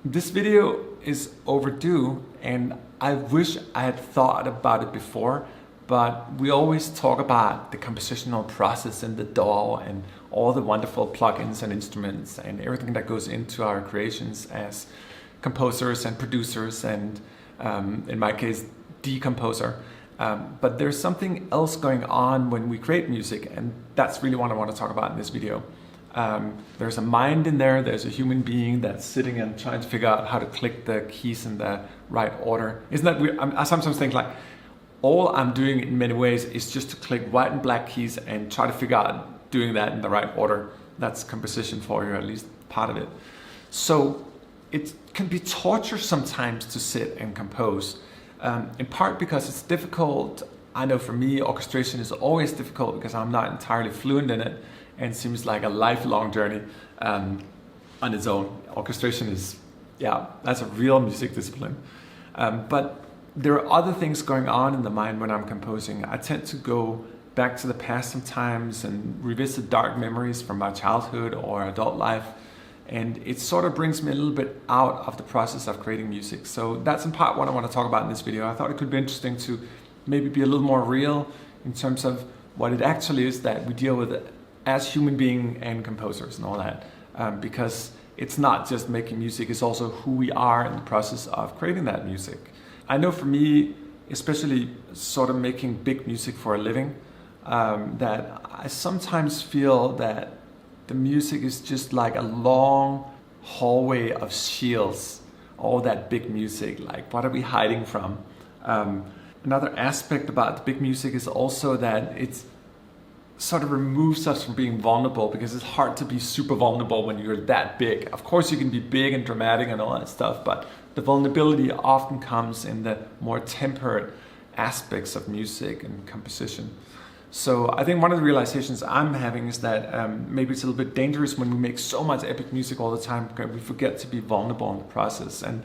This video is overdue and I wish I had thought about it before, but we always talk about the compositional process in the DAW and all the wonderful plugins and instruments and everything that goes into our creations as composers and producers and in my case, decomposer. But there's something else going on when we create music, and that's really what I want to talk about in this video. There's a mind in there, there's a human being that's sitting and trying to figure out how to click the keys in the right order. Isn't that weird? I sometimes think like, all I'm doing in many ways is just to click white and black keys and try to figure out doing that in the right order. That's composition for you, at least part of it. So it can be torture sometimes to sit and compose, in part because it's difficult. I know for me, orchestration is always difficult because I'm not entirely fluent in it, and it seems like a lifelong journey on its own. Orchestration is, yeah, that's a real music discipline. But there are other things going on in the mind when I'm composing. I tend to go back to the past sometimes and revisit dark memories from my childhood or adult life. And it sort of brings me a little bit out of the process of creating music. So that's in part what I want to talk about in this video. I thought it could be interesting to maybe be a little more real in terms of what it actually is that we deal with as human beings and composers and all that. Because it's not just making music, it's also who we are in the process of creating that music. I know for me, especially sort of making big music for a living, that I sometimes feel that the music is just like a long hallway of shields. All that big music, like what are we hiding from? Another aspect about the big music is also that it sort of removes us from being vulnerable, because it's hard to be super vulnerable when you're that big. Of course you can be big and dramatic and all that stuff, but the vulnerability often comes in the more tempered aspects of music and composition. So I think one of the realizations I'm having is that maybe it's a little bit dangerous when we make so much epic music all the time because we forget to be vulnerable in the process. And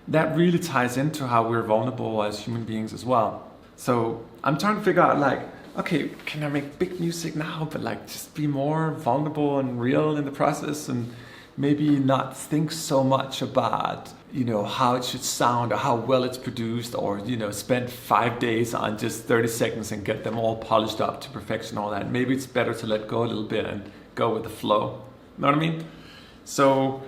that really ties into how we're vulnerable as human beings as well. So I'm trying to figure out like, okay, can I make big music now, but like just be more vulnerable and real in the process, and maybe not think so much about, you know, how it should sound or how well it's produced, or, you know, spend 5 days on just 30 seconds and get them all polished up to perfection, all that. Maybe it's better to let go a little bit and go with the flow. Know what I mean? So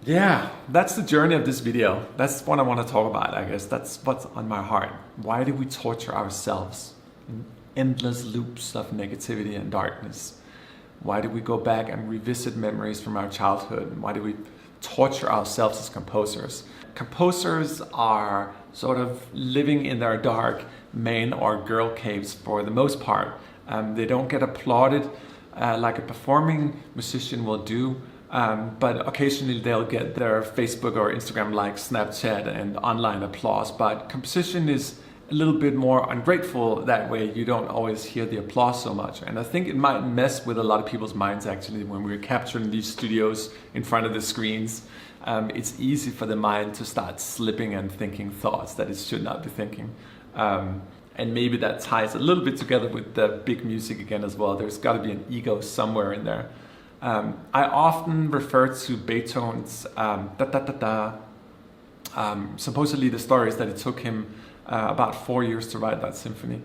yeah, that's the journey of this video. That's what I want to talk about, I guess. That's what's on my heart. Why do we torture ourselves in endless loops of negativity and darkness? Why do we go back and revisit memories from our childhood? Why do we torture ourselves as composers? Composers are sort of living in their dark man or girl caves for the most part. They don't get applauded like a performing musician will do, but occasionally they'll get their Facebook or Instagram likes, Snapchat and online applause. But composition is a little bit more ungrateful that way. You don't always hear the applause so much. And I think it might mess with a lot of people's minds actually when we're capturing these studios in front of the screens. It's easy for the mind to start slipping and thinking thoughts that it should not be thinking. And maybe that ties a little bit together with the big music again as well. There's got to be an ego somewhere in there. I often refer to Beethoven's supposedly the story is that it took him about 4 years to write that symphony.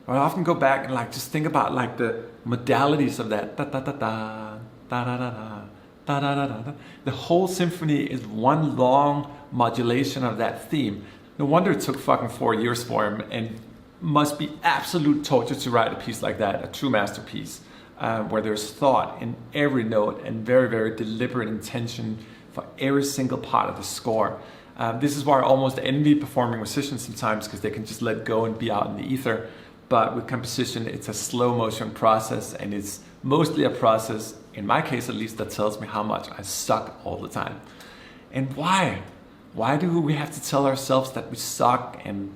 I often go back and like just think about like the modalities of that. Da, da, da, da, da, da, da, da, da, da, da. The whole symphony is one long modulation of that theme. No wonder it took fucking 4 years for him, and must be absolute torture to write a piece like that, a true masterpiece, where there's thought in every note and very, very deliberate intention for every single part of the score. This is why I almost envy performing musicians sometimes, because they can just let go and be out in the ether. But with composition, it's a slow motion process, and it's mostly a process, in my case at least, that tells me how much I suck all the time. And why? Why do we have to tell ourselves that we suck and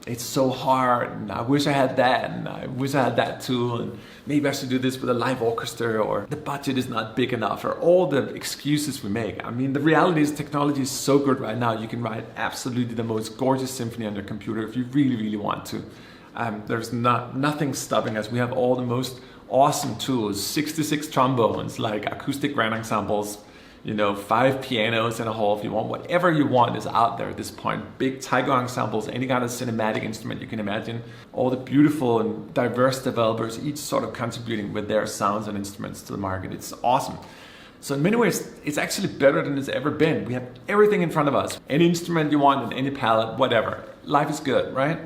it's so hard, and I wish I had that, and I wish I had that tool, and maybe I should do this with a live orchestra, or the budget is not big enough, or all the excuses we make. I mean, the reality is technology is so good right now, you can write absolutely the most gorgeous symphony on your computer if you really, really want to. There's nothing stopping us. We have all the most awesome tools, 66 trombones, like acoustic grand ensembles, 5 pianos in a hall if you want. Whatever you want is out there at this point. Big Tiger ensembles, any kind of cinematic instrument you can imagine. All the beautiful and diverse developers, each sort of contributing with their sounds and instruments to the market. It's awesome. So in many ways, it's actually better than it's ever been. We have everything in front of us. Any instrument you want and any palette, whatever. Life is good, right?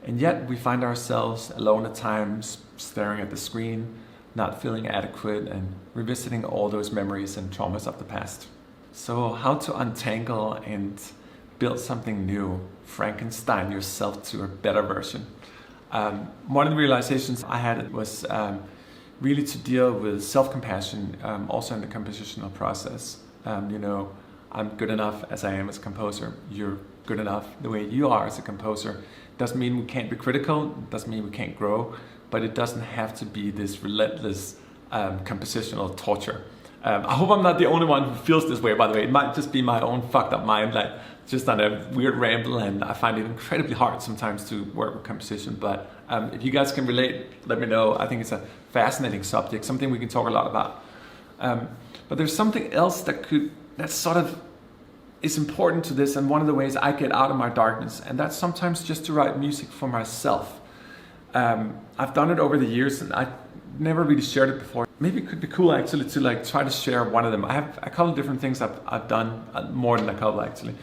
And yet we find ourselves alone at times, staring at the screen, not feeling adequate, and revisiting all those memories and traumas of the past. So how to untangle and build something new, Frankenstein yourself to a better version. One of the realizations I had was really to deal with self-compassion, also in the compositional process. I'm good enough as I am as a composer. You're good enough the way you are as a composer. Doesn't mean we can't be critical, doesn't mean we can't grow, but it doesn't have to be this relentless compositional torture. I hope I'm not the only one who feels this way, by the way. It might just be my own fucked up mind, like just on a weird ramble, and I find it incredibly hard sometimes to work with composition. But if you guys can relate, let me know. I think it's a fascinating subject, something we can talk a lot about. But there's something else that sort of is important to this, and one of the ways I get out of my darkness, and that's sometimes just to write music for myself. I've done it over the years, and I never really shared it before. Maybe it could be cool actually to try to share one of them. I have a couple of different things I've done, more than a couple actually.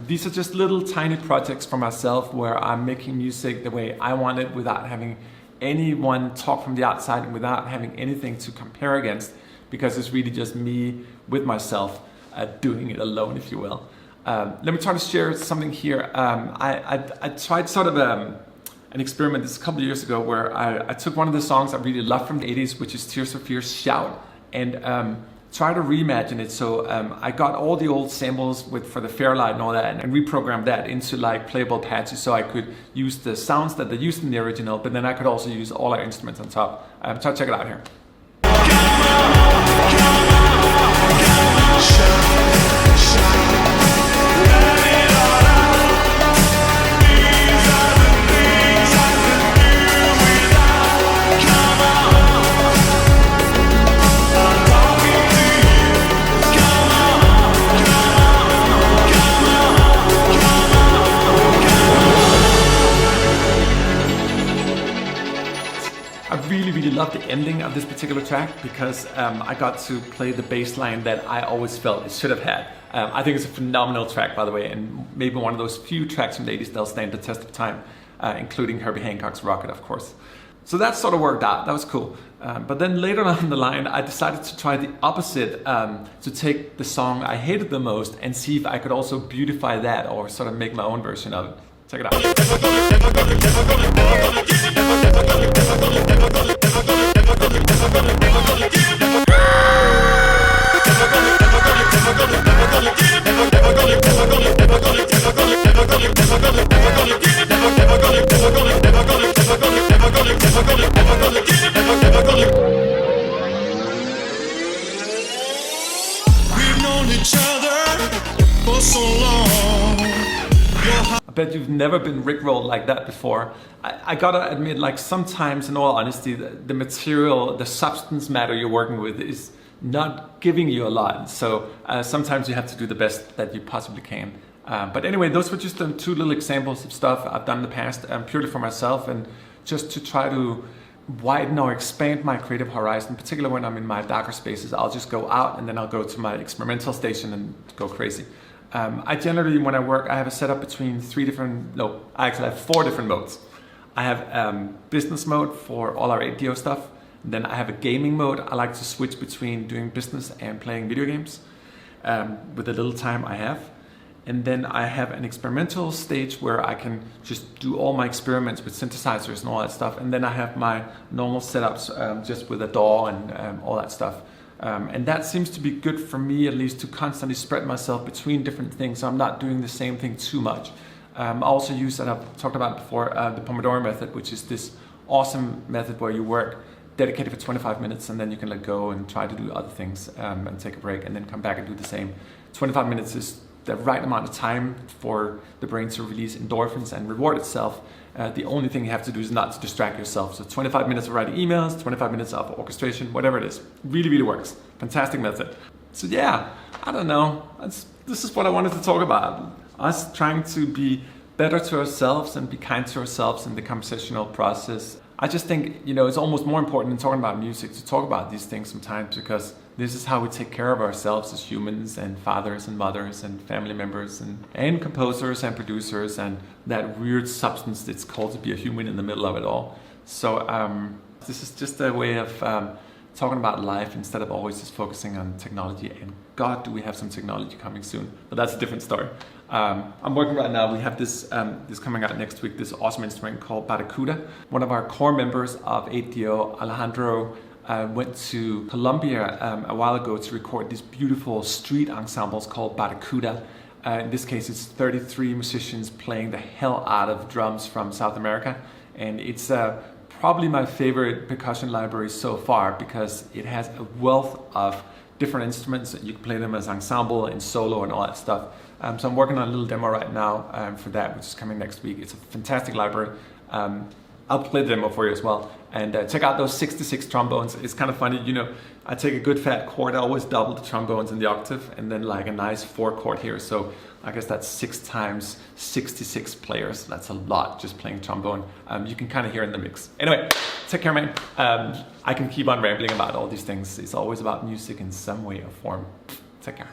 These are just little tiny projects for myself where I'm making music the way I want it, without having anyone talk from the outside and without having anything to compare against, because it's really just me with myself doing it alone, if you will. Let me try to share something here. I tried sort of an experiment this a couple of years ago where I took one of the songs I really loved from the 80s, which is Tears for Fears' Shout, and try to reimagine it. So I got all the old samples for the Fairlight and all that, and reprogrammed that into playable patches, so I could use the sounds that they used in the original, but then I could also use all our instruments on top. So check it out here. Really love the ending of this particular track, because I got to play the bass line that I always felt it should have had. I think it's a phenomenal track, by the way, and maybe one of those few tracks from the 80s that'll stand the test of time, including Herbie Hancock's Rocket, of course. So that sort of worked out, that was cool. But then later on the line, I decided to try the opposite, to take the song I hated the most and see if I could also beautify that, or sort of make my own version of it. Check it out. We've known each other for so long. I bet you've never been rickrolled like that before. I gotta admit, sometimes, in all honesty, the material, the substance matter you're working with is not giving you a lot. So sometimes you have to do the best that you possibly can. But anyway, those were just two little examples of stuff I've done in the past, purely for myself, and just to try to widen or expand my creative horizon, particularly when I'm in my darker spaces. I'll just go out and then I'll go to my experimental station and go crazy. I generally, when I work, I have a setup between I actually have 4 different modes. I have business mode for all our ADO stuff. Then I have a gaming mode. I like to switch between doing business and playing video games with the little time I have. And then I have an experimental stage where I can just do all my experiments with synthesizers and all that stuff. And then I have my normal setups just with a DAW and all that stuff. And that seems to be good for me, at least, to constantly spread myself between different things, so I'm not doing the same thing too much. I also use, and I've talked about before, the Pomodoro method, which is this awesome method where you work dedicated for 25 minutes and then you can let go and try to do other things and take a break and then come back and do the same. 25 minutes is the right amount of time for the brain to release endorphins and reward itself. The only thing you have to do is not to distract yourself. So 25 minutes of writing emails, 25 minutes of orchestration, whatever it is. Really, really works. Fantastic method. So yeah, I don't know. This is what I wanted to talk about. Us trying to be better to ourselves and be kind to ourselves in the compositional process. I just think, it's almost more important in talking about music to talk about these things sometimes, because this is how we take care of ourselves as humans and fathers and mothers and family members and composers and producers and that weird substance that's called to be a human in the middle of it all. So this is just a way of talking about life instead of always just focusing on technology. And God, do we have some technology coming soon? But that's a different story. I'm working right now. We have this coming out next week, this awesome instrument called Barracuda. One of our core members of 8DO, Alejandro, went to Colombia a while ago to record these beautiful street ensembles called Barracuda. In this case, it's 33 musicians playing the hell out of drums from South America. And it's probably my favorite percussion library so far, because it has a wealth of different instruments. You can play them as ensemble and solo and all that stuff. So I'm working on a little demo right now for that, which is coming next week. It's a fantastic library. I'll play the demo for you as well. And check out those 66 trombones. It's kind of funny, I take a good fat chord, I always double the trombones in the octave, and then like a nice 4-chord here. So I guess that's 6 times 66 players. That's a lot just playing trombone. You can kind of hear in the mix. Anyway, take care, man. I can keep on rambling about all these things. It's always about music in some way or form. Take care.